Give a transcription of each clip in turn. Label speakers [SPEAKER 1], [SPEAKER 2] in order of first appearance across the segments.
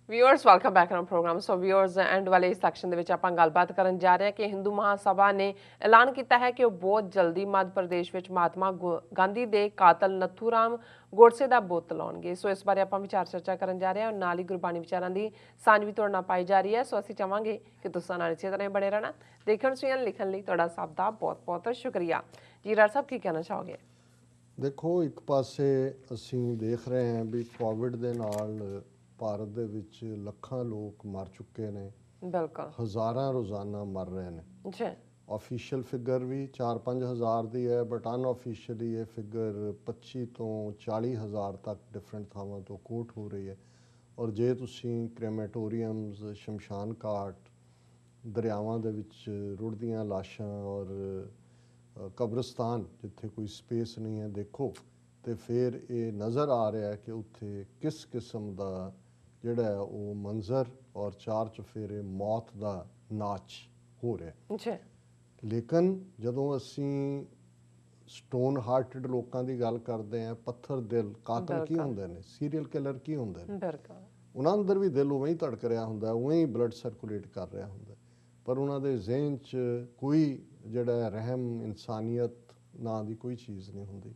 [SPEAKER 1] Viewers welcome back on program. So viewers and ਵਾਲੇ ਇਸ section ਦੇ ਵਿੱਚ ਆਪਾਂ ਗੱਲਬਾਤ ਕਰਨ ਜਾ ਰਹੇ ਹਾਂ ਕਿ ਹਿੰਦੂ ਮਹਾਸਭਾ ਨੇ ਐਲਾਨ ਕੀਤਾ ਹੈ ਕਿ ਉਹ ਬਹੁਤ ਜਲਦੀ ਮੱਧ ਪ੍ਰਦੇਸ਼ ਵਿੱਚ ਮਹਾਤਮਾ ਗਾਂਧੀ ਦੇ ਕਾਤਲ ਨੱਥੂਰਾਮ ਗੋਡਸੇ ਦਾ ਬੁੱਤ ਲਾਉਣਗੇ। ਸੋ ਇਸ ਬਾਰੇ ਆਪਾਂ ਵਿਚਾਰ ਚਰਚਾ ਕਰਨ ਜਾ ਰਹੇ ਹਾਂ, ਨਾਲ ਹੀ ਗੁਰਬਾਣੀ ਵਿਚਾਰਾਂ ਦੀ ਸਾਂਝ ਵੀ ਤੁਹਾਡੇ ਨਾਲ ਪਾਈ ਜਾ ਰਹੀ ਹੈ। ਸੋ ਅਸੀਂ ਚਾਹਾਂਗੇ ਕਿ ਤੁਸੀਂ ਨਾਲ ਇਸੇ ਤਰ੍ਹਾਂ ਬਣੇ ਰਹਿਣਾ। ਦੇਖਣ ਸੁਣਨ ਲਿਖਣ ਲਈ ਤੁਹਾਡਾ ਸਭ ਦਾ ਬਹੁਤ ਬਹੁਤ ਸ਼ੁਕਰੀਆ ਜੀ। ਰਾਜ ਸਾਹਿਬ ਕੀ ਕਹਿਣਾ ਚਾਹੋਗੇ?
[SPEAKER 2] ਦੇਖੋ, ਇੱਕ ਪਾਸੇ ਅਸੀਂ ਦੇਖ ਰਹੇ ਹਾਂ ਵੀ ਕੋਵਿਡ ਦੇ ਨਾਲ ਭਾਰਤ ਦੇ ਵਿੱਚ ਲੱਖਾਂ ਲੋਕ ਮਰ ਚੁੱਕੇ ਨੇ,
[SPEAKER 1] ਬਿਲਕੁਲ
[SPEAKER 2] ਹਜ਼ਾਰਾਂ ਰੋਜ਼ਾਨਾ ਮਰ ਰਹੇ ਨੇ।
[SPEAKER 1] ਜੀ
[SPEAKER 2] ਆਫੀਸ਼ੀਅਲ ਫਿਗਰ ਵੀ 4-5 ਹਜ਼ਾਰ ਦੀ ਹੈ, ਬਟ ਅਨਆਫੀਸ਼ੀਅਲੀ ਇਹ ਫਿਗਰ 25 ਤੋਂ 40 ਹਜ਼ਾਰ ਤੱਕ ਡਿਫਰੈਂਟ ਥਾਵਾਂ ਤੋਂ ਕੋਟ ਹੋ ਰਹੀ ਹੈ। ਔਰ ਜੇ ਤੁਸੀਂ ਕ੍ਰੈਮੇਟੋਰੀਅਮਸ, ਸ਼ਮਸ਼ਾਨ ਘਾਟ, ਦਰਿਆਵਾਂ ਦੇ ਵਿੱਚ ਰੁੜਦੀਆਂ ਲਾਸ਼ਾਂ ਔਰ ਕਬਰਸਤਾਨ ਜਿੱਥੇ ਕੋਈ ਸਪੇਸ ਨਹੀਂ ਹੈ ਦੇਖੋ, ਤੇ ਫਿਰ ਇਹ ਨਜ਼ਰ ਆ ਰਿਹਾ ਕਿ ਉੱਥੇ ਕਿਸ ਕਿਸਮ ਦਾ ਜਿਹੜਾ ਉਹ ਮੰਜ਼ਰ ਔਰ ਚਾਰ ਚੁਫੇਰੇ ਮੌਤ ਦਾ ਨਾਚ ਹੋ ਰਿਹਾ।
[SPEAKER 1] ਜੀ
[SPEAKER 2] ਲੇਕਿਨ ਜਦੋਂ ਅਸੀਂ ਸਟੋਨ ਹਾਰਟਡ ਲੋਕਾਂ ਦੀ ਗੱਲ ਕਰਦੇ ਹਾਂ, ਪੱਥਰ ਦਿਲ ਕਾਤਲ ਕੀ ਹੁੰਦੇ ਨੇ, ਸੀਰੀਅਲ ਕਿਲਰ ਕੀ ਹੁੰਦੇ ਨੇ,
[SPEAKER 1] ਬਿਲਕੁਲ
[SPEAKER 2] ਉਹਨਾਂ ਅੰਦਰ ਵੀ ਦਿਲ ਉਵੇਂ ਹੀ ਧੜਕ ਰਿਹਾ ਹੁੰਦਾ, ਉਵੇਂ ਹੀ ਬਲੱਡ ਸਰਕੂਲੇਟ ਕਰ ਰਿਹਾ ਹੁੰਦਾ, ਪਰ ਉਹਨਾਂ ਦੇ ਜ਼ਿਹਨ 'ਚ ਕੋਈ ਜਿਹੜਾ ਰਹਿਮ, ਇਨਸਾਨੀਅਤ ਨਾਂ ਦੀ ਕੋਈ ਚੀਜ਼ ਨਹੀਂ ਹੁੰਦੀ।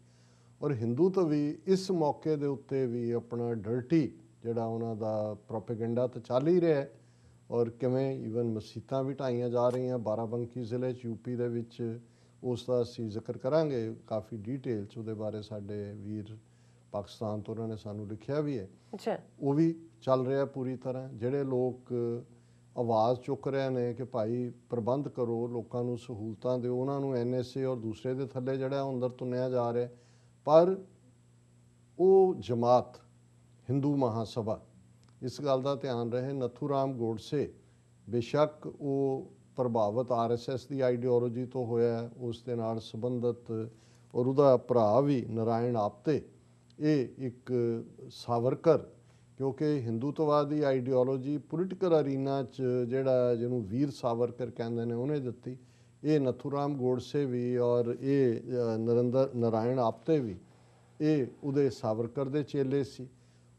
[SPEAKER 2] ਔਰ ਹਿੰਦੂ ਤਾਂ ਵੀ ਇਸ ਮੌਕੇ ਦੇ ਉੱਤੇ ਵੀ ਆਪਣਾ ਡਰਟੀ ਜਿਹੜਾ ਉਹਨਾਂ ਦਾ ਪ੍ਰੋਪੇਗੈਂਡਾ ਤਾਂ ਚੱਲ ਹੀ ਰਿਹਾ, ਔਰ ਕਿਵੇਂ ਈਵਨ ਮਸੀਤਾਂ ਵੀ ਢਾਈਆਂ ਜਾ ਰਹੀਆਂ ਬਾਰਾਬੰਕੀ ਜ਼ਿਲ੍ਹੇ 'ਚ ਯੂਪੀ ਦੇ ਵਿੱਚ। ਉਸ ਦਾ ਅਸੀਂ ਜ਼ਿਕਰ ਕਰਾਂਗੇ ਕਾਫੀ ਡਿਟੇਲ 'ਚ, ਉਹਦੇ ਬਾਰੇ ਸਾਡੇ ਵੀਰ ਪਾਕਿਸਤਾਨ ਤੋਂ ਉਹਨਾਂ ਨੇ ਸਾਨੂੰ ਲਿਖਿਆ ਵੀ ਹੈ। ਉਹ ਵੀ ਚੱਲ ਰਿਹਾ ਪੂਰੀ ਤਰ੍ਹਾਂ। ਜਿਹੜੇ ਲੋਕ ਆਵਾਜ਼ ਚੁੱਕ ਰਹੇ ਨੇ ਕਿ ਭਾਈ ਪ੍ਰਬੰਧ ਕਰੋ, ਲੋਕਾਂ ਨੂੰ ਸਹੂਲਤਾਂ ਦਿਓ, ਉਹਨਾਂ ਨੂੰ NSA ਔਰ ਦੂਸਰੇ ਦੇ ਥੱਲੇ ਜਿਹੜਾ ਅੰਦਰ ਤੁੰਨਿਆ ਜਾ ਰਿਹਾ। ਪਰ ਉਹ ਜਮਾਤ ਹਿੰਦੂ ਮਹਾਸਭਾ, ਇਸ ਗੱਲ ਦਾ ਧਿਆਨ ਰਹੇ, ਨੱਥੂਰਾਮ ਗੋਡਸੇ ਬੇਸ਼ੱਕ ਉਹ ਪ੍ਰਭਾਵਿਤ RSS ਦੀ ਆਈਡੀਓਲੋਜੀ ਤੋਂ ਹੋਇਆ, ਉਸ ਦੇ ਨਾਲ ਸੰਬੰਧਿਤ, ਔਰ ਉਹਦਾ ਭਰਾ ਵੀ ਨਾਰਾਇਣ ਆਪਤੇ, ਇਹ ਇੱਕ ਸਾਵਰਕਰ, ਕਿਉਂਕਿ ਹਿੰਦੂਤਵਾਦ ਦੀ ਆਈਡੀਓਲੋਜੀ ਪੋਲੀਟੀਕਲ ਅਰੀਨਾ 'ਚ ਜਿਹੜਾ ਜਿਹਨੂੰ ਵੀਰ ਸਾਵਰਕਰ ਕਹਿੰਦੇ ਨੇ ਉਹਨੇ ਦਿੱਤੀ। ਇਹ ਨੱਥੂਰਾਮ ਗੋਡਸੇ ਵੀ ਔਰ ਇਹ ਨਾਰਾਇਣ ਆਪਤੇ ਵੀ ਇਹ ਉਹਦੇ ਸਾਵਰਕਰ ਦੇ ਚੇਲੇ ਸੀ।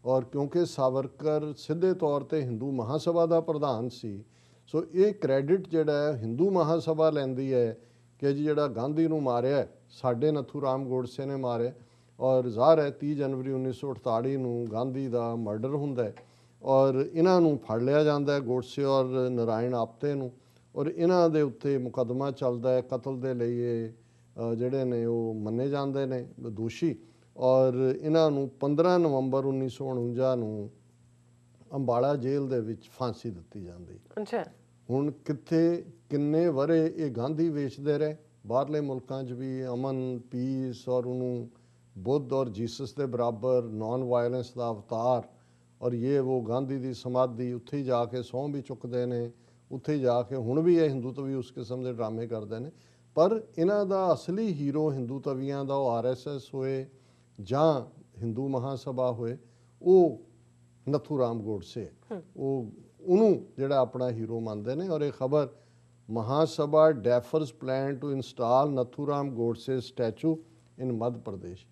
[SPEAKER 2] ਔਰ ਕਿਉਂਕਿ ਸਾਵਰਕਰ ਸਿੱਧੇ ਤੌਰ 'ਤੇ ਹਿੰਦੂ ਮਹਾਸਭਾ ਦਾ ਪ੍ਰਧਾਨ ਸੀ, ਸੋ ਇਹ ਕ੍ਰੈਡਿਟ ਜਿਹੜਾ ਹੈ ਹਿੰਦੂ ਮਹਾਸਭਾ ਲੈਂਦੀ ਹੈ ਕਿ ਜੀ ਜਿਹੜਾ ਗਾਂਧੀ ਨੂੰ ਮਾਰਿਆ ਸਾਡੇ ਨੱਥੂਰਾਮ ਗੋਡਸੇ ਨੇ ਮਾਰਿਆ। ਔਰ ਜ਼ਾਹਰ ਹੈ 30 ਜਨਵਰੀ 1948 ਨੂੰ ਗਾਂਧੀ ਦਾ ਮਰਡਰ ਹੁੰਦਾ ਹੈ, ਔਰ ਇਹਨਾਂ ਨੂੰ ਫੜ ਲਿਆ ਜਾਂਦਾ ਹੈ, ਗੋਡਸੇ ਔਰ ਨਾਰਾਇਣ ਆਪਤੇ ਨੂੰ, ਔਰ ਇਹਨਾਂ ਦੇ ਉੱਤੇ ਮੁਕੱਦਮਾ ਚੱਲਦਾ ਹੈ ਕਤਲ ਦੇ ਲਈ। ਇਹ ਜਿਹੜੇ ਨੇ ਉਹ ਮੰਨੇ ਜਾਂਦੇ ਨੇ ਦੋਸ਼ੀ, ਔਰ ਇਹਨਾਂ ਨੂੰ 15 ਨਵੰਬਰ 1949 ਨੂੰ ਅੰਬਾਲਾ ਜੇਲ੍ਹ ਦੇ ਵਿੱਚ ਫਾਂਸੀ ਦਿੱਤੀ ਜਾਂਦੀ।
[SPEAKER 1] ਅੱਛਾ,
[SPEAKER 2] ਹੁਣ ਕਿੱਥੇ ਕਿੰਨੇ ਵਰੇ ਇਹ ਗਾਂਧੀ ਵੇਚਦੇ ਰਹੇ, ਬਾਹਰਲੇ ਮੁਲਕਾਂ 'ਚ ਵੀ ਅਮਨ, ਪੀਸ, ਔਰ ਉਹਨੂੰ ਬੁੱਧ ਔਰ ਜੀਸਸ ਦੇ ਬਰਾਬਰ ਨੌਨ ਵਾਇਲੈਂਸ ਦਾ ਅਵਤਾਰ, ਔਰ ਇਹ ਉਹ ਗਾਂਧੀ ਦੀ ਸਮਾਧੀ, ਉੱਥੇ ਹੀ ਜਾ ਕੇ ਸਹੁੰ ਵੀ ਚੁੱਕਦੇ ਨੇ, ਉੱਥੇ ਹੀ ਜਾ ਕੇ ਹੁਣ ਵੀ ਇਹ ਹਿੰਦੂਤਵੀ ਉਸ ਕਿਸਮ ਦੇ ਡਰਾਮੇ ਕਰਦੇ ਨੇ। ਪਰ ਇਹਨਾਂ ਦਾ ਅਸਲੀ ਹੀਰੋ ਹਿੰਦੂਤਵੀਆਂ ਦਾ, ਉਹ RSS ਹੋਏ ਜਾਂ ਹਿੰਦੂ ਮਹਾਸਭਾ ਹੋਏ, ਉਹ ਨੱਥੂਰਾਮ ਗੋਡਸੇ, ਉਹਨੂੰ ਜਿਹੜਾ ਆਪਣਾ ਹੀਰੋ ਮੰਨਦੇ ਨੇ। ਔਰ ਇਹ ਖਬਰ Mahasabha defers plan to install Nathuram Godse statue in Madhya Pradesh.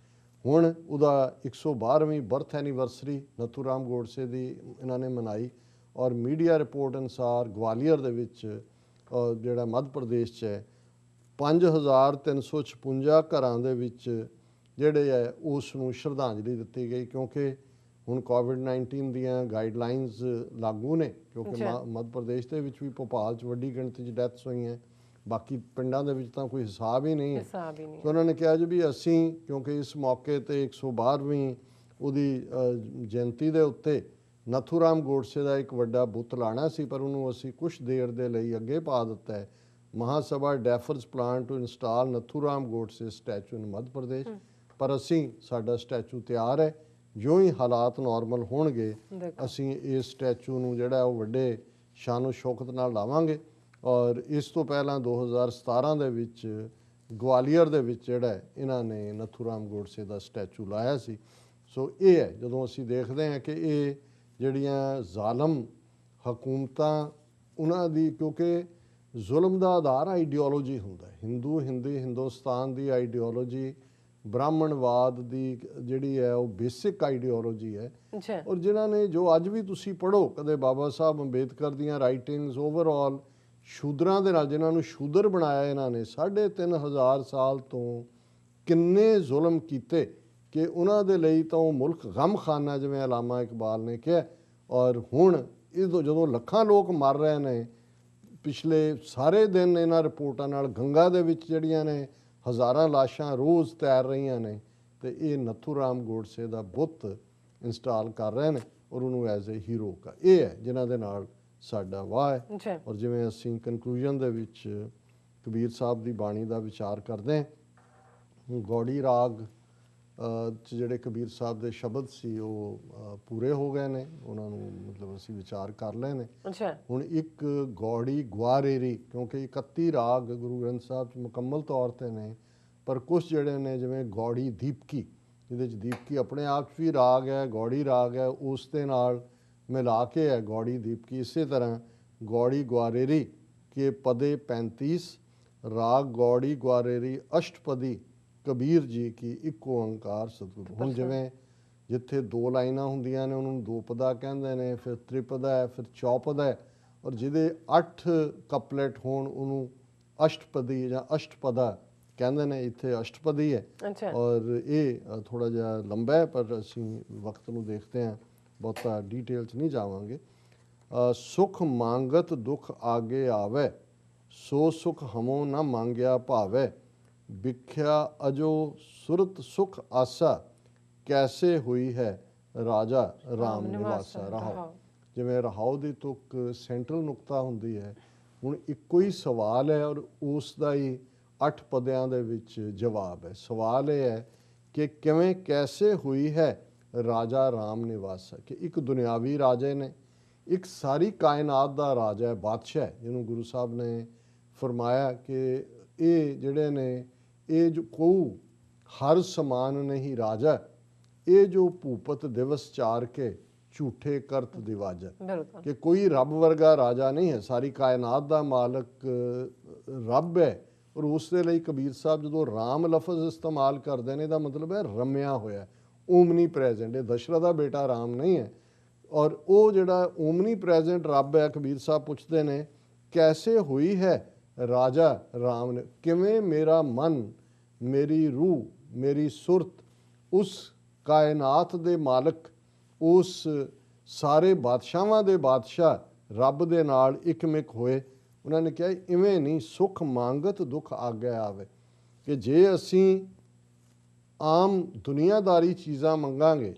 [SPEAKER 2] ਹੁਣ ਉਹਦਾ 112ਵੀਂ ਬਰਥ ਐਨੀਵਰਸਰੀ ਨੱਥੂਰਾਮ ਗੋਡਸੇ ਦੀ ਇਹਨਾਂ ਨੇ ਮਨਾਈ, ਔਰ ਮੀਡੀਆ ਰਿਪੋਰਟ ਅਨੁਸਾਰ ਗਵਾਲੀਅਰ ਦੇ ਵਿੱਚ ਜਿਹੜਾ ਮੱਧ ਪ੍ਰਦੇਸ਼ 'ਚ ਹੈ 5356 ਘਰਾਂ ਦੇ ਵਿੱਚ ਜਿਹੜੇ ਹੈ ਉਸ ਨੂੰ ਸ਼ਰਧਾਂਜਲੀ ਦਿੱਤੀ ਗਈ। ਕਿਉਂਕਿ ਹੁਣ ਕੋਵਿਡ-19 ਦੀਆਂ ਗਾਈਡਲਾਈਨਸ ਲਾਗੂ ਨੇ, ਕਿਉਂਕਿ ਮੱਧ ਪ੍ਰਦੇਸ਼ ਦੇ ਵਿੱਚ ਵੀ ਭੋਪਾਲ 'ਚ ਵੱਡੀ ਗਿਣਤੀ 'ਚ ਡੈਥਸ ਹੋਈਆਂ, ਬਾਕੀ ਪਿੰਡਾਂ ਦੇ ਵਿੱਚ ਤਾਂ ਕੋਈ ਹਿਸਾਬ ਹੀ ਨਹੀਂ ਹੈ। ਤਾਂ ਉਹਨਾਂ ਨੇ ਕਿਹਾ ਜੀ ਵੀ ਅਸੀਂ ਕਿਉਂਕਿ ਇਸ ਮੌਕੇ 'ਤੇ 112ਵੀਂ ਉਹਦੀ ਜਯੰਤੀ ਦੇ ਉੱਤੇ ਨੱਥੂਰਾਮ ਗੋਡਸੇ ਦਾ ਇੱਕ ਵੱਡਾ ਬੁੱਤ ਲਾਣਾ ਸੀ, ਪਰ ਉਹਨੂੰ ਅਸੀਂ ਕੁਛ ਦੇਰ ਦੇ ਲਈ ਅੱਗੇ ਪਾ ਦਿੱਤਾ ਹੈ। Mahasabha defers plan to install Nathuram Godse statue in Madhya Pradesh. ਪਰ ਅਸੀਂ ਸਾਡਾ ਸਟੈਚੂ ਤਿਆਰ ਹੈ, ਜਿਉਂ ਹੀ ਹਾਲਾਤ ਨੋਰਮਲ ਹੋਣਗੇ ਅਸੀਂ ਇਸ ਸਟੈਚੂ ਨੂੰ ਜਿਹੜਾ ਉਹ ਵੱਡੇ ਸ਼ਾਨੋ ਸ਼ੌਕਤ ਨਾਲ ਲਾਵਾਂਗੇ। ਔਰ ਇਸ ਤੋਂ ਪਹਿਲਾਂ 2017 ਦੇ ਵਿੱਚ ਗਵਾਲੀਅਰ ਦੇ ਵਿੱਚ ਜਿਹੜਾ ਇਹਨਾਂ ਨੇ ਨੱਥੂਰਾਮ ਗੋਡਸੇ ਦਾ ਸਟੈਚੂ ਲਾਇਆ ਸੀ। ਸੋ ਇਹ ਹੈ, ਜਦੋਂ ਅਸੀਂ ਦੇਖਦੇ ਹਾਂ ਕਿ ਇਹ ਜਿਹੜੀਆਂ ਜ਼ਾਲਮ ਹਕੂਮਤਾਂ ਉਹਨਾਂ ਦੀ, ਕਿਉਂਕਿ ਜ਼ੁਲਮ ਦਾ ਆਧਾਰ ਆਈਡੀਓਲੋਜੀ ਹੁੰਦਾ ਹੈ, ਹਿੰਦੁਸਤਾਨ ਦੀ ਆਈਡੀਓਲੋਜੀ ਬ੍ਰਾਹਮਣਵਾਦ ਦੀ ਜਿਹੜੀ ਹੈ ਉਹ ਬੇਸਿਕ ਆਈਡੀਓਲੋਜੀ ਹੈ।
[SPEAKER 1] ਜੀ
[SPEAKER 2] ਔਰ ਜਿਨ੍ਹਾਂ ਨੇ ਜੋ ਅੱਜ ਵੀ ਤੁਸੀਂ ਪੜ੍ਹੋ ਕਦੇ ਬਾਬਾ ਸਾਹਿਬ ਅੰਬੇਦਕਰ ਦੀਆਂ ਰਾਈਟਿੰਗਸ ਓਵਰਆਲ ਸ਼ੂਦਰਾਂ ਦੇ ਨਾਲ, ਜਿਨ੍ਹਾਂ ਨੂੰ ਸ਼ੂਦਰ ਬਣਾਇਆ ਇਹਨਾਂ ਨੇ 3500 ਸਾਲ ਤੋਂ ਕਿੰਨੇ ਜ਼ੁਲਮ ਕੀਤੇ ਕਿ ਉਹਨਾਂ ਦੇ ਲਈ ਤਾਂ ਉਹ ਮੁਲਕ ਗਮਖਾਨਾ, ਜਿਵੇਂ ਅਲਾਮਾ ਇਕਬਾਲ ਨੇ ਕਿਹਾ। ਔਰ ਹੁਣ ਜਦੋਂ ਲੱਖਾਂ ਲੋਕ ਮਰ ਰਹੇ ਨੇ, ਪਿਛਲੇ ਸਾਰੇ ਦਿਨ ਇਹਨਾਂ ਰਿਪੋਰਟਾਂ ਨਾਲ ਗੰਗਾ ਦੇ ਵਿੱਚ ਜਿਹੜੀਆਂ ਨੇ ਹਜ਼ਾਰਾਂ ਲਾਸ਼ਾਂ ਰੋਜ਼ ਤੈਰ ਰਹੀਆਂ ਨੇ, ਤੇ ਇਹ ਨੱਥੂ ਰਾਮ ਗੋਡਸੇ ਦਾ ਬੁੱਤ ਇੰਸਟਾਲ ਕਰ ਰਹੇ ਨੇ ਔਰ ਉਹਨੂੰ ਐਜ਼ ਏ ਹੀਰੋ ਕਾ। ਇਹ ਹੈ ਜਿਨ੍ਹਾਂ ਦੇ ਨਾਲ ਸਾਡਾ ਵਾਹ ਹੈ।
[SPEAKER 1] ਜੀ
[SPEAKER 2] ਔਰ ਜਿਵੇਂ ਅਸੀਂ ਕਨਕਲੂਜਨ ਦੇ ਵਿੱਚ ਕਬੀਰ ਸਾਹਿਬ ਦੀ ਬਾਣੀ ਦਾ ਵਿਚਾਰ ਕਰਦੇ ਹਾਂ, ਗੌੜੀ ਰਾਗ 'ਚ ਜਿਹੜੇ ਕਬੀਰ ਸਾਹਿਬ ਦੇ ਸ਼ਬਦ ਸੀ ਉਹ ਪੂਰੇ ਹੋ ਗਏ ਨੇ, ਉਹਨਾਂ ਨੂੰ ਮਤਲਬ ਅਸੀਂ ਵਿਚਾਰ ਕਰ ਲਏ ਨੇ।
[SPEAKER 1] ਅੱਛਾ
[SPEAKER 2] ਹੁਣ ਇੱਕ ਗੌੜੀ ਗੁਆਰੇਰੀ, ਕਿਉਂਕਿ 31 ਰਾਗ ਗੁਰੂ ਗ੍ਰੰਥ ਸਾਹਿਬ 'ਚ ਮੁਕੰਮਲ ਤੌਰ 'ਤੇ ਨੇ, ਪਰ ਕੁਛ ਜਿਹੜੇ ਨੇ ਜਿਵੇਂ ਗੌੜੀ ਦੀਪਕੀ, ਜਿਹਦੇ 'ਚ ਦੀਪਕੀ ਆਪਣੇ ਆਪ 'ਚ ਵੀ ਰਾਗ ਹੈ, ਗੌੜੀ ਰਾਗ ਹੈ, ਉਸ ਦੇ ਨਾਲ ਮਿਲਾ ਕੇ ਹੈ ਗੌੜੀ ਦੀਪਕੀ। ਇਸੇ ਤਰ੍ਹਾਂ ਗੌੜੀ ਗੁਆਰੇਰੀ ਕੇ ਪਦੇ 35 ਰਾਗ ਗੌੜੀ ਗੁਆਰੇਰੀ ਅਸ਼ਟਪਦੀ ਕਬੀਰ ਜੀ ਕੀ ਇੱਕੋ ਓੰਕਾਰ ਸਤਿਗੁਰੂ। ਹੁਣ ਜਿਵੇਂ ਜਿੱਥੇ 2 ਲਾਈਨਾਂ ਹੁੰਦੀਆਂ ਨੇ ਉਹਨਾਂ ਨੂੰ 2 ਪਦਾ ਕਹਿੰਦੇ ਨੇ, ਫਿਰ ਤ੍ਰਿਪਦਾ ਹੈ, ਫਿਰ ਚੌਪਦਾ ਹੈ, ਔਰ ਜਿਹਦੇ 8 ਕਪਲੇਟ ਹੋਣ ਉਹਨੂੰ ਅਸ਼ਟਪਦੀ ਜਾਂ ਅਸ਼ਟਪਦਾ ਕਹਿੰਦੇ ਨੇ। ਇੱਥੇ ਅਸ਼ਟਪਦੀ ਹੈ।
[SPEAKER 1] ਅੱਛਾ
[SPEAKER 2] ਔਰ ਇਹ ਥੋੜਾ ਜਿਹਾ ਲੰਬਾ ਹੈ, ਪਰ ਅਸੀਂ ਵਕਤ ਨੂੰ ਦੇਖਦੇ ਹਾਂ, ਬਹੁਤਾ ਡੀਟੇਲ 'ਚ ਨਹੀਂ ਜਾਵਾਂਗੇ। ਸੁਖ ਮੰਗਤ ਦੁਖ ਆਗੇ ਆਵੇ, ਸੋ ਸੁਖ ਹਮੋ ਨਾ ਮੰਗਿਆ ਭਾਵੇ, ਵਿਖਿਆ ਅਜੋ ਸੁਰਤ ਸੁਖ ਆਸਾ, ਕੈਸੇ ਹੋਈ ਹੈ ਰਾਜਾ ਰਾਮ ਨਿਵਾਸਾ। ਰਹਾਓ, ਜਿਵੇਂ ਰਹਾਓ ਦੀ ਤੁਕ ਸੈਂਟਰਲ ਨੁਕਤਾ ਹੁੰਦੀ ਹੈ। ਹੁਣ ਇੱਕੋ ਹੀ ਸਵਾਲ ਹੈ ਔਰ ਉਸ ਦਾ ਹੀ 8 ਪਦਿਆਂ ਦੇ ਵਿੱਚ ਜਵਾਬ ਹੈ। ਸਵਾਲ ਇਹ ਹੈ ਕਿ ਕਿਵੇਂ ਕੈਸੇ ਹੋਈ ਹੈ ਰਾਜਾ ਰਾਮ ਨਿਵਾਸਾ, ਕਿ ਇੱਕ ਦੁਨਿਆਵੀ ਰਾਜੇ ਨੇ, ਇੱਕ ਸਾਰੀ ਕਾਇਨਾਤ ਦਾ ਰਾਜਾ ਹੈ, ਬਾਦਸ਼ਾਹ ਹੈ, ਜਿਹਨੂੰ ਗੁਰੂ ਸਾਹਿਬ ਨੇ ਫਰਮਾਇਆ ਕਿ ਇਹ ਜਿਹੜੇ ਨੇ ਇਹ ਜੋ ਕਉ ਹਰ ਸਮਾਨ ਨਹੀਂ ਰਾਜਾ, ਇਹ ਜੋ ਭੂਪਤ ਦਿਵਸ ਚਾਰ ਕੇ ਝੂਠੇ ਕਰਤ ਦਿਵਾਜਾ, ਕਿ ਕੋਈ ਰੱਬ ਵਰਗਾ ਰਾਜਾ ਨਹੀਂ ਹੈ, ਸਾਰੀ ਕਾਇਨਾਤ ਦਾ ਮਾਲਕ ਰੱਬ ਹੈ। ਔਰ ਉਸ ਦੇ ਲਈ ਕਬੀਰ ਸਾਹਿਬ ਜਦੋਂ ਰਾਮ ਲਫ਼ਜ਼ ਇਸਤੇਮਾਲ ਕਰਦੇ ਨੇ, ਇਹਦਾ ਮਤਲਬ ਹੈ ਰਮਿਆ ਹੋਇਆ, ਓਮਨੀ ਪ੍ਰੈਜ਼ੈਂਟ। ਇਹ ਦਸ਼ਰਥ ਦਾ ਬੇਟਾ ਰਾਮ ਨਹੀਂ ਹੈ। ਔਰ ਉਹ ਜਿਹੜਾ ਓਮਨੀ ਪ੍ਰੈਜ਼ੈਂਟ ਰੱਬ ਹੈ, ਕਬੀਰ ਸਾਹਿਬ ਪੁੱਛਦੇ ਨੇ ਕੈਸੇ ਹੋਈ ਹੈ ਰਾਜਾ ਰਾਮ ਨੇ, ਕਿਵੇਂ ਮੇਰਾ ਮਨ, ਮੇਰੀ ਰੂਹ, ਮੇਰੀ ਸੁਰਤ ਉਸ ਕਾਇਨਾਤ ਦੇ ਮਾਲਕ, ਉਸ ਸਾਰੇ ਬਾਦਸ਼ਾਹਾਂ ਦੇ ਬਾਦਸ਼ਾਹ ਰੱਬ ਦੇ ਨਾਲ ਇਕਮਿਕ ਹੋਏ। ਉਹਨਾਂ ਨੇ ਕਿਹਾ ਇਵੇਂ ਨਹੀਂ, ਸੁਖ ਮੰਗਤ ਦੁੱਖ ਆਗਿਆ ਆਵੇ, ਕਿ ਜੇ ਅਸੀਂ ਆਮ ਦੁਨੀਆਦਾਰੀ ਚੀਜ਼ਾਂ ਮੰਗਾਂਗੇ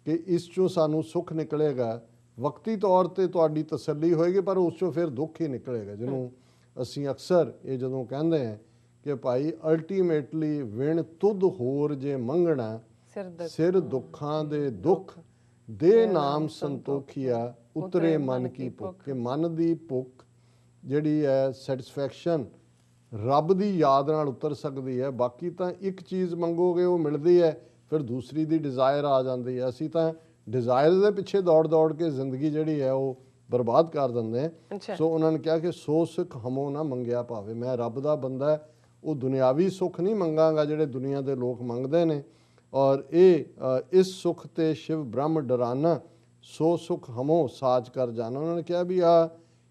[SPEAKER 2] ਕਿ ਇਸ 'ਚੋਂ ਸਾਨੂੰ ਸੁੱਖ ਨਿਕਲੇਗਾ, ਵਕਤੀ ਤੌਰ 'ਤੇ ਤੁਹਾਡੀ ਤਸੱਲੀ ਹੋਏਗੀ, ਪਰ ਉਸ 'ਚੋਂ ਫਿਰ ਦੁੱਖ ਹੀ ਨਿਕਲੇਗਾ। ਜਿਹਨੂੰ ਅਸੀਂ ਅਕਸਰ ਇਹ ਜਦੋਂ ਕਹਿੰਦੇ ਹਾਂ ਕਿ ਭਾਈ ਅਲਟੀਮੇਟਲੀ ਵਿਣ ਤੁਧ ਹੋਰ ਜੇ ਮੰਗਣਾ, ਸਿਰ ਦੁੱਖਾਂ ਦੇ ਦੁੱਖ ਦੇ ਨਾਮ ਸੰਤੋਖੀਆ, ਉਤਰੇ ਮਨ ਕੀ ਭੁੱਖ, ਕਿ ਮਨ ਦੀ ਭੁੱਖ ਜਿਹੜੀ ਹੈ ਸੈਟਿਸਫੈਕਸ਼ਨ ਰੱਬ ਦੀ ਯਾਦ ਨਾਲ ਉਤਰ ਸਕਦੀ ਹੈ। ਬਾਕੀ ਤਾਂ ਇੱਕ ਚੀਜ਼ ਮੰਗੋਗੇ ਉਹ ਮਿਲਦੀ ਹੈ, ਫਿਰ ਦੂਸਰੀ ਦੀ ਡਿਜ਼ਾਇਰ ਆ ਜਾਂਦੀ ਹੈ। ਅਸੀਂ ਤਾਂ ਡਿਜ਼ਾਇਰ ਦੇ ਪਿੱਛੇ ਦੌੜ ਦੌੜ ਕੇ ਜ਼ਿੰਦਗੀ ਜਿਹੜੀ ਹੈ ਉਹ ਬਰਬਾਦ ਕਰ ਦਿੰਦੇ ਹਾਂ। ਸੋ ਉਹਨਾਂ ਨੇ ਕਿਹਾ ਕਿ ਸੋ ਸੁਖ ਹਮੋ ਨਾ ਮੰਗਿਆ ਭਾਵੇ, ਮੈਂ ਰੱਬ ਦਾ ਬੰਦਾ, ਉਹ ਦੁਨਿਆਵੀ ਸੁੱਖ ਨਹੀਂ ਮੰਗਾਂਗਾ ਜਿਹੜੇ ਦੁਨੀਆ ਦੇ ਲੋਕ ਮੰਗਦੇ ਨੇ। ਔਰ ਇਹ ਇਸ ਸੁੱਖ ਤੇ ਸ਼ਿਵ ਬ੍ਰਹਮ ਡਰਾਨਾ, ਸੋ ਸੁਖ ਹਮੋ ਸਾਜ ਕਰ ਜਾਣਾ। ਉਹਨਾਂ ਨੇ ਕਿਹਾ ਵੀ ਆ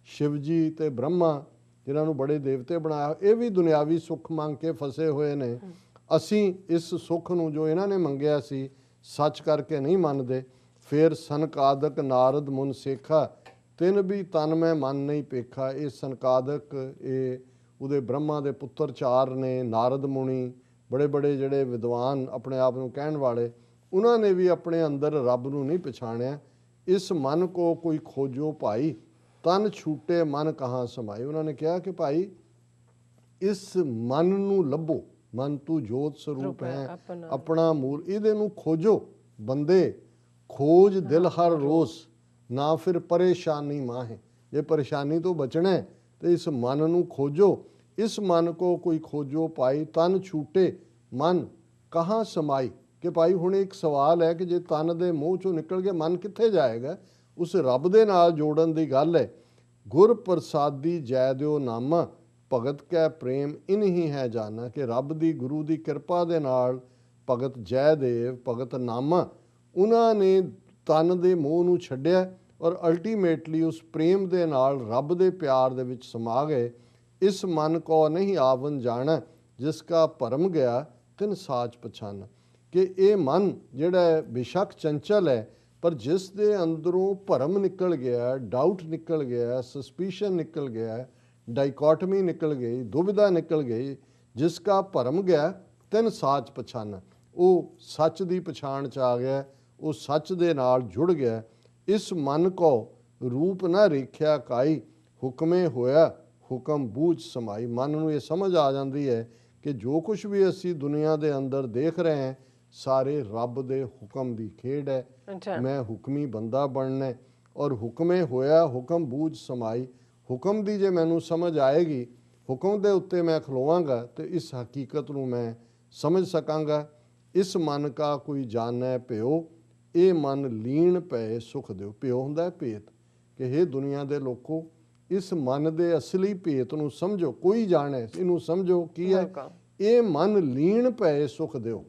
[SPEAKER 2] ਸ਼ਿਵ ਜੀ ਤੇ ਬ੍ਰਹਮਾ ਜਿਨ੍ਹਾਂ ਨੂੰ ਬੜੇ ਦੇਵਤੇ ਬਣਾਇਆ, ਇਹ ਵੀ ਦੁਨਿਆਵੀ ਸੁੱਖ ਮੰਗ ਕੇ ਫਸੇ ਹੋਏ ਨੇ। ਅਸੀਂ ਇਸ ਸੁੱਖ ਨੂੰ ਜੋ ਇਹਨਾਂ ਨੇ ਮੰਗਿਆ ਸੀ ਸੱਚ ਕਰਕੇ ਨਹੀਂ ਮੰਨਦੇ। ਫਿਰ ਸਨਕਾਦਕ ਨਾਰਦ ਮੁਨ ਸੇਖਾ, ਤਿੰਨ ਵੀ ਤਨ ਮੈਂ ਮਨ ਨਹੀਂ ਪੇਖਾ। ਇਹ ਸਨਕਾਦਕ ਇਹ ਉਹਦੇ ਬ੍ਰਹਮਾ ਦੇ ਪੁੱਤਰ 4 ਨੇ, ਨਾਰਦ ਮੁਨੀ ਬੜੇ ਬੜੇ ਜਿਹੜੇ ਵਿਦਵਾਨ ਆਪਣੇ ਆਪ ਨੂੰ ਕਹਿਣ ਵਾਲੇ, ਉਹਨਾਂ ਨੇ ਵੀ ਆਪਣੇ ਅੰਦਰ ਰੱਬ ਨੂੰ ਨਹੀਂ ਪਛਾਣਿਆ। ਇਸ ਮਨ ਕੋ ਕੋਈ ਖੋਜੋ ਭਾਈ, ਤਨ ਛੂਟੇ ਮਨ ਕਹਾਂ ਸਮਾਈ। ਉਹਨਾਂ ਨੇ ਕਿਹਾ ਕਿ ਭਾਈ ਇਸ ਮਨ ਨੂੰ ਲੱਭੋ, ਮਨ ਤੂੰ ਜੋਤ ਸਰੂਪ ਹੈ ਆਪਣਾ ਮੂਲ, ਇਹਦੇ ਨੂੰ ਖੋਜੋ ਬੰਦੇ, ਖੋਜ ਦਿਲ ਹਰ ਰੋਜ਼ ਨਾ ਫਿਰ ਪਰੇਸ਼ਾਨੀ ਮਾਹੇ। ਜੇ ਪਰੇਸ਼ਾਨੀ ਤੋਂ ਬਚਣਾ ਹੈ ਤੇ ਇਸ ਮਨ ਨੂੰ ਖੋਜੋ। ਇਸ ਮਨ ਕੋ ਕੋਈ ਖੋਜੋ ਭਾਈ, ਤਨ ਛੂਟੇ ਮਨ ਕਹਾਂ ਸਮਾਈ। ਕਿ ਭਾਈ ਹੁਣ ਇੱਕ ਸਵਾਲ ਹੈ ਕਿ ਜੇ ਤਨ ਦੇ ਮੂੰਹ ਚੋਂ ਨਿਕਲ ਕੇ ਮਨ ਕਿੱਥੇ ਜਾਏਗਾ? ਉਸ ਰੱਬ ਦੇ ਨਾਲ ਜੋੜਨ ਦੀ ਗੱਲ ਹੈ। ਗੁਰ ਪ੍ਰਸਾਦੀ ਜੈ ਦਿਓ ਨਾਮਾ, ਭਗਤ ਕੈ ਪ੍ਰੇਮ ਇਨ ਹੀ ਹੈ ਜਾਨਾ, ਕਿ ਰੱਬ ਦੀ ਗੁਰੂ ਦੀ ਕਿਰਪਾ ਦੇ ਨਾਲ ਭਗਤ ਜੈਦੇਵ, ਭਗਤ ਨਾਮਾ, ਉਹਨਾਂ ਨੇ ਤਨ ਦੇ ਮੋਹ ਨੂੰ ਛੱਡਿਆ ਔਰ ਅਲਟੀਮੇਟਲੀ ਉਸ ਪ੍ਰੇਮ ਦੇ ਨਾਲ ਰੱਬ ਦੇ ਪਿਆਰ ਦੇ ਵਿੱਚ ਸਮਾ ਗਏ। ਇਸ ਮਨ ਕੋ ਨਹੀਂ ਆਵਨ ਜਾਣਾ, ਜਿਸ ਕਾ ਭਰਮ ਗਿਆ ਤਿਨ ਸਾਚ ਪਛਾਨਾ, ਕਿ ਇਹ ਮਨ ਜਿਹੜਾ ਹੈ ਬੇਸ਼ੱਕ ਚੰਚਲ ਹੈ, ਪਰ ਜਿਸ ਦੇ ਅੰਦਰੋਂ ਭਰਮ ਨਿਕਲ ਗਿਆ, ਡਾਊਟ ਨਿਕਲ ਗਿਆ, ਸਸਪੀਸ਼ਨ ਨਿਕਲ ਗਿਆ, ਡਾਈਕੋਟਮੀ ਨਿਕਲ ਗਈ, ਦੁਬਿਧਾ ਨਿਕਲ ਗਈ, ਜਿਸ ਕਾ ਭਰਮ ਗਿਆ ਤਿਨ ਸਾਚ ਪਛਾਨਾ, ਉਹ ਸੱਚ ਦੀ ਪਛਾਣ 'ਚ ਆ ਗਿਆ, ਉਹ ਸੱਚ ਦੇ ਨਾਲ ਜੁੜ ਗਿਆ। ਇਸ ਮਨ ਕੋ ਰੂਪ ਨਾ ਰੇਖਿਆ ਕਾਈ, ਹੁਕਮੇ ਹੋਇਆ ਹੁਕਮ ਬੂਝ ਸਮਾਈ। ਮਨ ਨੂੰ ਇਹ ਸਮਝ ਆ ਜਾਂਦੀ ਹੈ ਕਿ ਜੋ ਕੁਝ ਵੀ ਅਸੀਂ ਦੁਨੀਆ ਦੇ ਅੰਦਰ ਦੇਖ ਰਹੇ ਹਾਂ ਸਾਰੇ ਰੱਬ ਦੇ ਹੁਕਮ ਦੀ ਖੇਡ ਹੈ। ਮੈਂ ਹੁਕਮੀ ਬੰਦਾ ਬਣਨਾ ਹੈ, ਔਰ ਹੁਕਮੇ ਹੋਇਆ ਹੁਕਮ ਬੂਝ ਸਮਾਈ। ਹੁਕਮ ਦੀ ਜੇ ਮੈਨੂੰ ਸਮਝ ਆਏਗੀ, ਹੁਕਮ ਦੇ ਉੱਤੇ ਮੈਂ ਖਲੋਵਾਂਗਾ ਤੇ ਇਸ ਹਕੀਕਤ ਨੂੰ ਮੈਂ ਸਮਝ ਸਕਾਂਗਾ। ਇਸ ਮਨ ਕਾ ਕੋਈ ਜਾਣੈ ਭਿਓ, ਇਹ ਮਨ ਲੀਨ ਪਏ ਸੁਖ ਦਿਓ। ਭਿਓ ਹੁੰਦਾ ਹੈ ਭੇਤ, ਕਿ ਇਹ ਦੁਨੀਆ ਦੇ ਲੋਕੋ ਇਸ ਮਨ ਦੇ ਅਸਲੀ ਭੇਤ ਨੂੰ ਸਮਝੋ। ਕੋਈ ਜਾਣੇ ਇਹਨੂੰ ਸਮਝੋ ਕੀ ਹੈ, ਇਹ ਮਨ ਲੀਨ ਪਏ ਸੁਖ ਦਿਓ,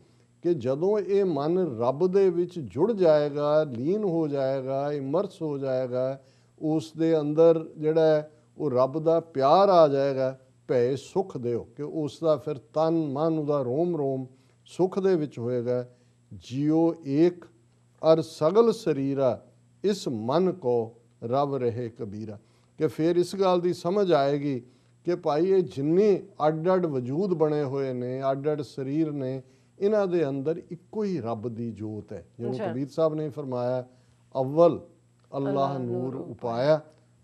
[SPEAKER 2] ਕਿ ਜਦੋਂ ਇਹ ਮਨ ਰੱਬ ਦੇ ਵਿੱਚ ਜੁੜ ਜਾਏਗਾ, ਲੀਨ ਹੋ ਜਾਏਗਾ, ਇਮਰਸ ਹੋ ਜਾਏਗਾ, ਉਸ ਦੇ ਅੰਦਰ ਜਿਹੜਾ ਹੈ ਉਹ ਰੱਬ ਦਾ ਪਿਆਰ ਆ ਜਾਏਗਾ। ਭੈ ਸੁਖ ਦਿਓ, ਕਿ ਉਸ ਦਾ ਫਿਰ ਤਨ ਮਨ ਉਹਦਾ ਰੋਮ ਰੋਮ ਸੁਖ ਦੇ ਵਿੱਚ ਹੋਏਗਾ। ਜਿਉ ਏਕ ਅਰ ਸਗਲ ਸਰੀਰਾ, ਇਸ ਮਨ ਕੋ ਰਵ ਰਹੇ ਕਬੀਰਾ, ਕਿ ਫਿਰ ਇਸ ਗੱਲ ਦੀ ਸਮਝ ਆਏਗੀ ਕਿ ਭਾਈ ਇਹ ਜਿੰਨੇ ਅੱਡ ਅੱਡ ਵਜੂਦ ਬਣੇ ਹੋਏ ਨੇ, ਅੱਡ ਅੱਡ ਸਰੀਰ ਨੇ, ਇਹਨਾਂ ਦੇ ਅੰਦਰ ਇੱਕੋ ਹੀ ਰੱਬ ਦੀ ਜੋਤ ਹੈ। ਜਿਵੇਂ ਕਬੀਰ ਸਾਹਿਬ ਨੇ ਫਰਮਾਇਆ, ਅਵਲ ਅੱਲਾਹ ਨੂਰ ਉਪਾਇਆ,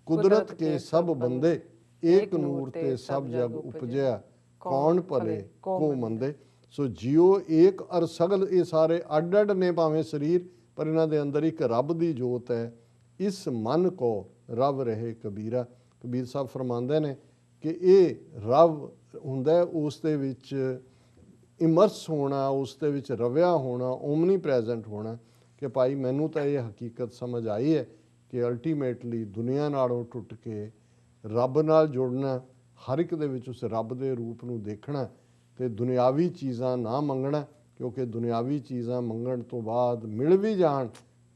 [SPEAKER 2] ਕੁਦਰਤ ਕੇ ਸਭ ਬੰਦੇ, ਏਕ ਨੂਰ ਤੇ ਸਭ ਜਗ ਉਪਜਿਆ, ਕੌਣ ਭਲੇ ਕੋ ਮੰਦੇ। ਸੋ ਜਿਉ ਏਕ ਅਰ ਸਗਲ, ਇਹ ਸਾਰੇ ਅੱਡ ਅੱਡ ਨੇ ਭਾਵੇਂ ਸਰੀਰ, ਪਰ ਇਹਨਾਂ ਦੇ ਅੰਦਰ ਇੱਕ ਰੱਬ ਦੀ ਜੋਤ ਹੈ। ਇਸ ਮਨ ਕੋ ਰਵ ਰਹੇ ਕਬੀਰਾ। ਕਬੀਰ ਸਾਹਿਬ ਫਰਮਾਉਂਦੇ ਨੇ ਕਿ ਇਹ ਰਵ ਹੁੰਦਾ ਉਸ ਦੇ ਵਿੱਚ ਇਮਰਸ ਹੋਣਾ, ਉਸ ਦੇ ਵਿੱਚ ਰਵਿਆ ਹੋਣਾ, ਓਮਨੀ ਪ੍ਰੈਜ਼ੈਂਟ ਹੋਣਾ। ਕਿ ਭਾਈ ਮੈਨੂੰ ਤਾਂ ਇਹ ਹਕੀਕਤ ਸਮਝ ਆਈ ਹੈ ਕਿ ਅਲਟੀਮੇਟਲੀ ਦੁਨੀਆ ਨਾਲੋਂ ਟੁੱਟ ਕੇ ਰੱਬ ਨਾਲ ਜੁੜਨਾ, ਹਰ ਇੱਕ ਦੇ ਵਿੱਚ ਉਸ ਰੱਬ ਦੇ ਰੂਪ ਨੂੰ ਦੇਖਣਾ, ਤੇ ਦੁਨਿਆਵੀ ਚੀਜ਼ਾਂ ਨਾ ਮੰਗਣਾ, ਕਿਉਂਕਿ ਦੁਨਿਆਵੀ ਚੀਜ਼ਾਂ ਮੰਗਣ ਤੋਂ ਬਾਅਦ ਮਿਲ ਵੀ ਜਾਣ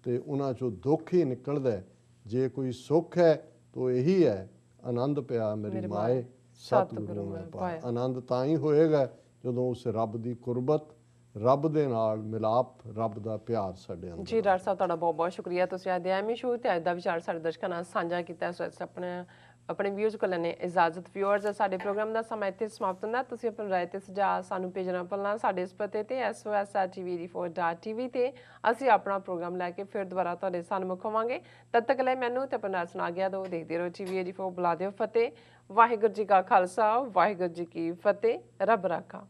[SPEAKER 2] ਤੇ ਉਹਨਾਂ 'ਚੋਂ ਦੁੱਖ ਹੀ ਨਿਕਲਦਾ। ਜੇ ਕੋਈ ਸੁੱਖ ਹੈ ਤਾਂ ਇਹੀ ਹੈ, ਆਨੰਦ ਪਿਆ ਮੇਰੀ ਮਾਏ ਸਤਿਗੁਰੂ ਮੈਂ ਪਾਇਆ। ਆਨੰਦ ਤਾਂ ਹੀ ਹੋਏਗਾ ਜਦੋਂ ਉਸ ਰੱਬ ਦੀ ਕੁਰਬਤ, ਰੱਬ ਦੇ ਨਾਲ ਮਿਲਾਪ, ਰੱਬ ਦਾ ਪਿਆਰ ਸਾਡੇ ਅੰਦਰ।
[SPEAKER 1] ਜੀ ਡਾਕਟਰ ਸਾਹਿਬ, ਤੁਹਾਡਾ ਬਹੁਤ ਬਹੁਤ ਸ਼ੁਕਰੀਆ। ਤੁਸੀਂ ਅੱਜ ਦੇ ਐਮੀ ਸ਼ੋਅ ਤੇ ਅੱਜ ਦਾ ਵਿਚਾਰ ਸਾਡੇ ਦਰਸ਼ਕਾਂ ਨਾਲ ਸਾਂਝਾ ਕੀਤਾ। ਆਪਣੇ ਵਿਊਜ਼ ਕੋਲ ਲੈਣੇ ਇਜਾਜ਼ਤ। ਵਿਊਅਰਸ, ਸਾਡੇ ਪ੍ਰੋਗਰਾਮ ਦਾ ਸਮਾਂ ਇੱਥੇ ਸਮਾਪਤ ਹੁੰਦਾ। ਤੁਸੀਂ ਆਪਣੀ ਰਾਏ ਤੇ ਸੁਝਾਅ ਸਾਨੂੰ ਭੇਜਣਾ ਭੁੱਲਣਾ ਸਾਡੇ ਇਸ ਪਤੇ ਤੇ sos@tv84.tv ਤੇ ਅਸੀਂ ਆਪਣਾ ਪ੍ਰੋਗਰਾਮ ਲੈ ਕੇ ਫਿਰ ਦੁਬਾਰਾ ਤੁਹਾਡੇ ਸਾਹਮਣੇ ਹੋਵਾਂਗੇ। ਤਦ ਤੱਕ ਲਈ ਮੈਨੂੰ ਤੇ ਆਪਣਾ ਸੁਣਾ ਗਿਆ ਦੋ। ਦੇਖਦੇ ਰਹੋ TV84। ਬੁਲਾ ਦਿਓ ਫਤਿਹ। ਵਾਹਿਗੁਰੂ ਜੀ ਕਾ ਖਾਲਸਾ, ਵਾਹਿਗੁਰੂ ਜੀ ਕੀ ਫਤਿਹ। ਰੱਬ ਰਾਖਾ।